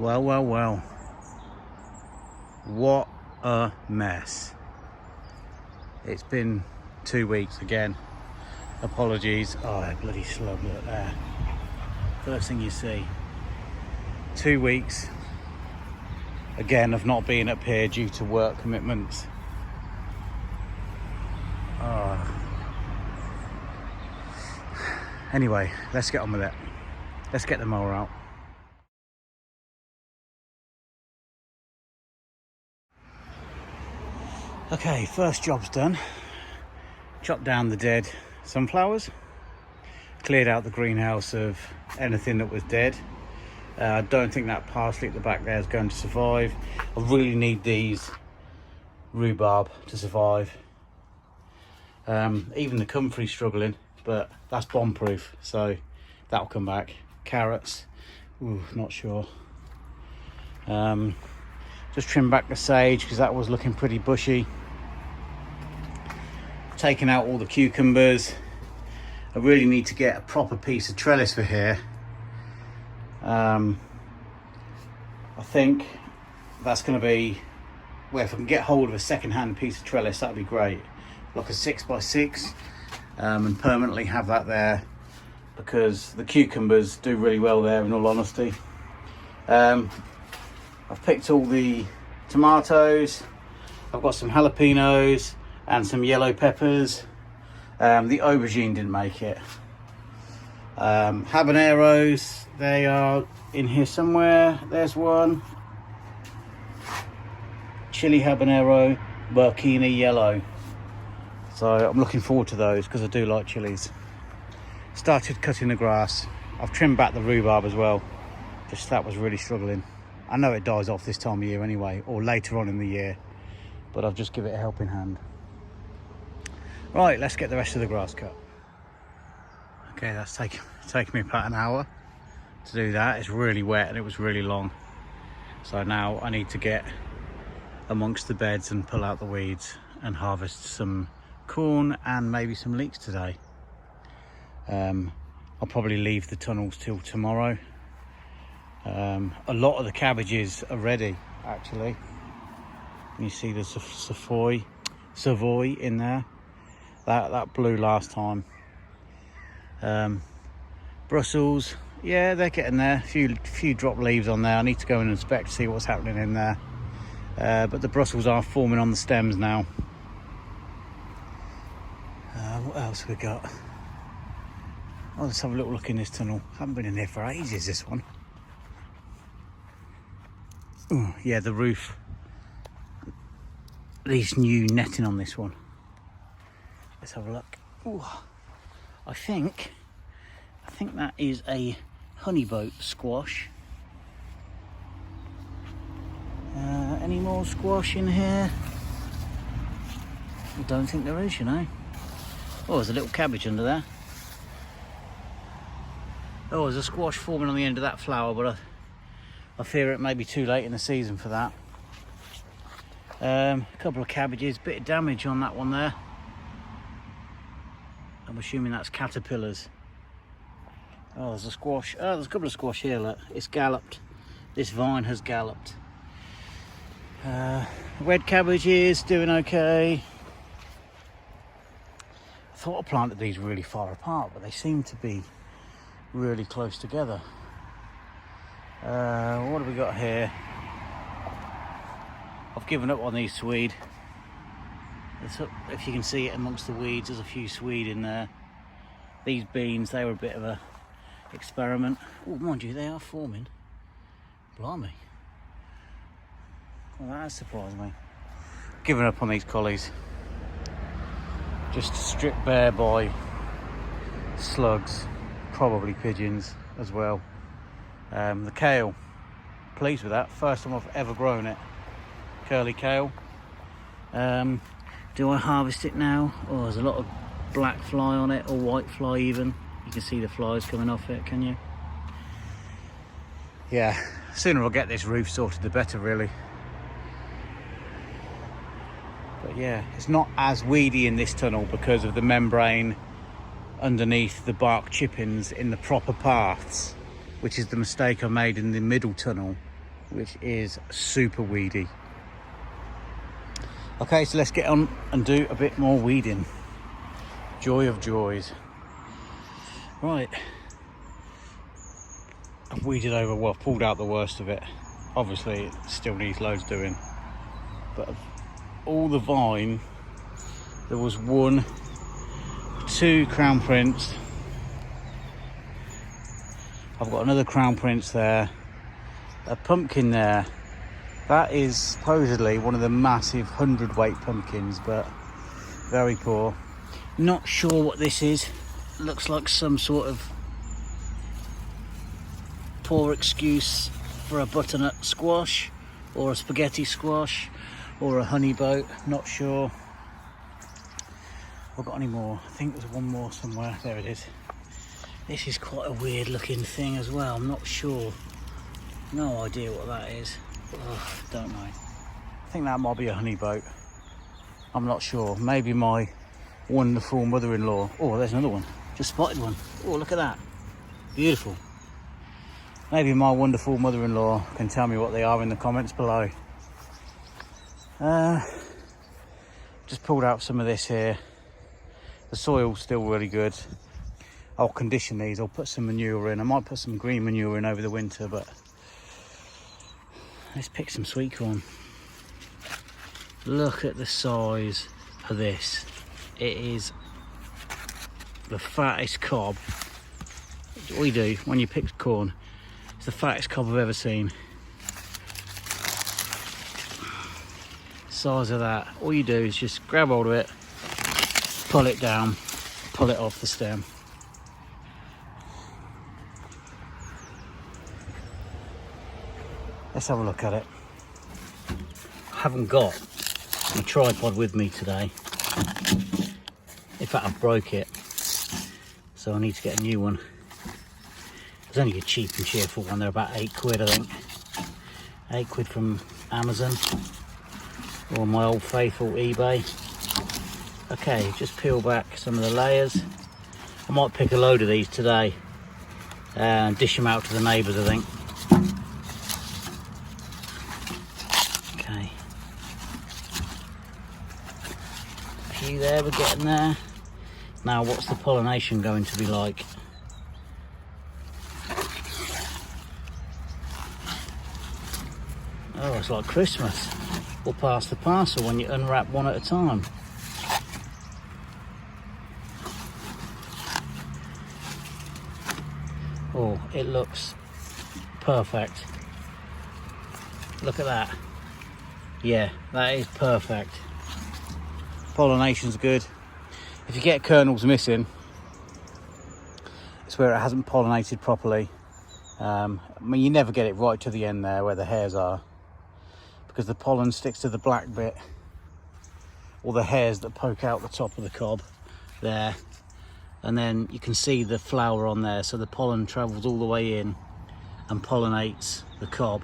Well, well, well. What a mess. It's been 2 weeks again. Apologies. Oh, bloody slug, look there. First thing you see. 2 weeks, again, of not being up here due to work commitments. Anyway, let's get on with it. Let's get the mower out. Okay, first job's done. Chopped down the dead sunflowers, cleared out the greenhouse of anything that was dead. I don't think that parsley at the back there is going to survive. I really need these rhubarb to survive. Even the comfrey's struggling, but that's bomb proof, so that'll come back. Carrots, ooh, not sure. Just trimmed back the sage because that was looking pretty bushy. Taking out all the cucumbers. I really need to get a proper piece of trellis for here. I think that's going to be, well, if I can get hold of a second-hand piece of trellis, that'd be great, like a 6x6, and permanently have that there, because the cucumbers do really well there, in all honesty. I've picked all the tomatoes. I've got some jalapenos and some yellow peppers. The aubergine didn't make it. Habaneros, they are in here somewhere. There's one. Chili habanero, burkini yellow. So I'm looking forward to those because I do like chilies. Started cutting the grass. I've trimmed back the rhubarb as well. Just that was really struggling. I know it dies off this time of year anyway, or later on in the year, but I've just given it a helping hand. Right, let's get the rest of the grass cut. Okay, that's taken me about an hour to do that. It's really wet and it was really long. So now I need to get amongst the beds and pull out the weeds and harvest some corn and maybe some leeks today. I'll probably leave the tunnels till tomorrow. A lot of the cabbages are ready, actually. You see the Savoy in there. That blew last time. Brussels, yeah, they're getting there. Few drop leaves on there. I need to go and inspect, see what's happening in there. But the Brussels are forming on the stems now. What else have we got? Oh, let's have a little look in this tunnel. Haven't been in here for ages, this one. Ooh, yeah, the roof. These new netting on this one. Let's have a look. Ooh, I think that is a honeyboat squash. Any more squash in here? I don't think there is, you know. Oh, there's a little cabbage under there. Oh, there's a squash forming on the end of that flower, but I fear it may be too late in the season for that. A couple of cabbages, bit of damage on that one there. I'm assuming that's caterpillars. Oh, there's a squash. Oh, there's a couple of squash here, look. It's galloped. This vine has galloped. Red cabbage is doing okay. I thought I planted these really far apart, but they seem to be really close together. What have we got here? I've given up on these swede. If you can see it amongst the weeds, there's a few swede in there. These beans, they were a bit of a experiment. Oh, mind you, they are forming. Blimey. Well, that has surprised me. Given up on these collies. Just stripped bare by slugs, probably pigeons as well. The kale, pleased with that. First time I've ever grown it. Curly kale. Do I harvest it now? Oh, there's a lot of black fly on it, or white fly even. You can see the flies coming off it, can you? Yeah, sooner I'll get this roof sorted, the better, really. But yeah, it's not as weedy in this tunnel because of the membrane underneath the bark chippings in the proper paths, which is the mistake I made in the middle tunnel which is super weedy. Okay, so let's get on and do a bit more weeding. Joy of joys. Right, I've weeded over, well, pulled out the worst of it. Obviously it still needs loads doing, but of all the vine, there was 1, 2 crown prints. I've got another crown prince there, a pumpkin there. That is supposedly one of the massive 100-weight pumpkins, but very poor. Not sure what this is. Looks like some sort of poor excuse for a butternut squash, or a spaghetti squash, or a honey boat. Not sure. Have I got any more? I think there's one more somewhere. There it is. This is quite a weird looking thing as well. I'm not sure. No idea what that is. Oh, don't know. I think that might be a honey boat. I'm not sure. Maybe my wonderful mother-in-law. Oh, there's another one. Just spotted one. Oh, look at that. Beautiful. Maybe my wonderful mother-in-law can tell me what they are in the comments below. Just pulled out some of this here. The soil's still really good. I'll condition these. I'll put some manure in. I might put some green manure in over the winter, but let's pick some sweet corn. Look at the size of this. It is the fattest cob. What you do when you pick corn, it's the fattest cob I've ever seen. Size of that. All you do is just grab hold of it, pull it down, pull it off the stem. Let's have a look at it. I haven't got my tripod with me today. In fact, I broke it, so I need to get a new one. It's only a cheap and cheerful one. They're about £8, I think. £8 from Amazon or my old faithful eBay. Okay, just peel back some of the layers. I might pick a load of these today and dish them out to the neighbours, I think. Okay. A few there, we're getting there. Now, what's the pollination going to be like? Oh, it's like Christmas. We'll pass the parcel when you unwrap one at a time. Oh, it looks perfect. Look at that. Yeah, that is perfect. Pollination's good. If you get kernels missing, it's where it hasn't pollinated properly. I mean, you never get it right to the end there where the hairs are, because the pollen sticks to the black bit, or the hairs that poke out the top of the cob there, and then you can see the flower on there, so the pollen travels all the way in and pollinates the cob,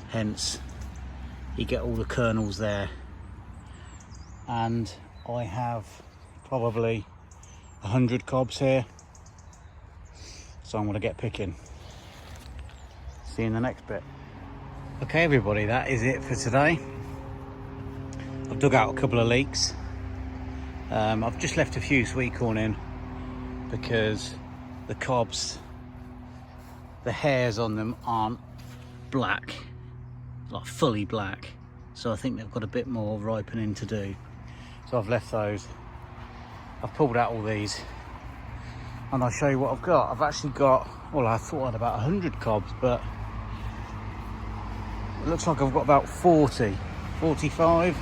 hence you get all the kernels there. And I have probably 100 cobs here, so I'm going to get picking. See you in the next bit. Okay everybody, that is it for today. I've dug out a couple of leeks. I've just left a few sweet corn in because the cobs, the hairs on them aren't black, like fully black, so I think they've got a bit more ripening to do, so I've left those. I've pulled out all these and I'll show you what I've got. I've actually got, well, I thought I had about 100 cobs, but it looks like I've got about 40, 45.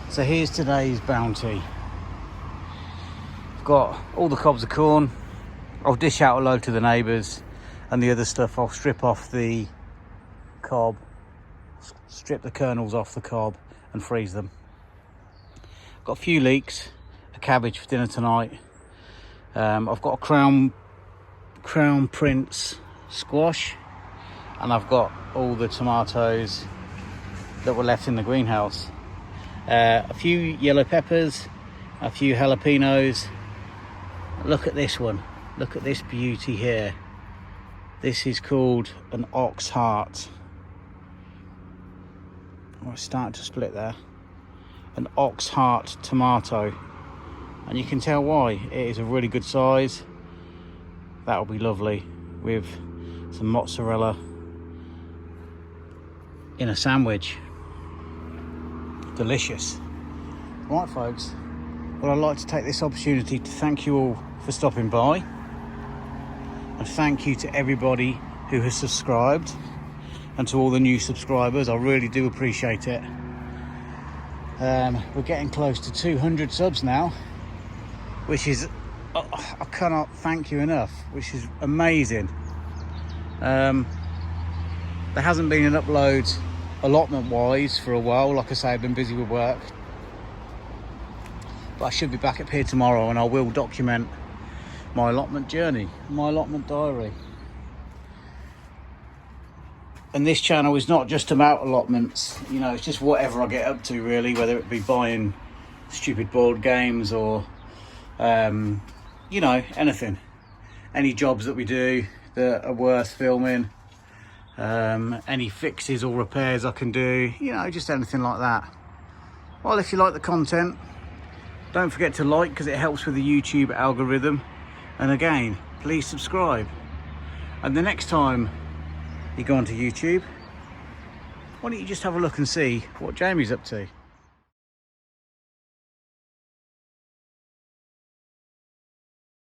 So here's today's bounty. I've got all the cobs of corn. I'll dish out a load to the neighbours, and the other stuff I'll strip off the cob, strip the kernels off the cob and freeze them. I've got a few leeks, a cabbage for dinner tonight. I've got a crown prince squash, and I've got all the tomatoes that were left in the greenhouse. A few yellow peppers, a few jalapenos. Look at this one. Look at this beauty here. This is called an ox heart. Oh, it's starting to split there. An ox heart tomato, and you can tell why. It is a really good size. That'll be lovely with some mozzarella in a sandwich. Delicious. Right folks, well, I'd like to take this opportunity to thank you all for stopping by, and thank you to everybody who has subscribed, and to all the new subscribers. I really do appreciate it. We're getting close to 200 subs now, which is, I cannot thank you enough, which is amazing. There hasn't been an upload allotment wise for a while. Like I say, I've been busy with work, but I should be back up here tomorrow, and I will document my allotment journey, my allotment diary. And this channel is not just about allotments, you know, it's just whatever I get up to really, whether it be buying stupid board games or you know, anything, any jobs that we do that are worth filming, any fixes or repairs I can do, you know, just anything like that. Well, if you like the content, don't forget to like, because it helps with the YouTube algorithm. And again, please subscribe. And the next time you go onto YouTube, why don't you just have a look and see what Jamie's up to?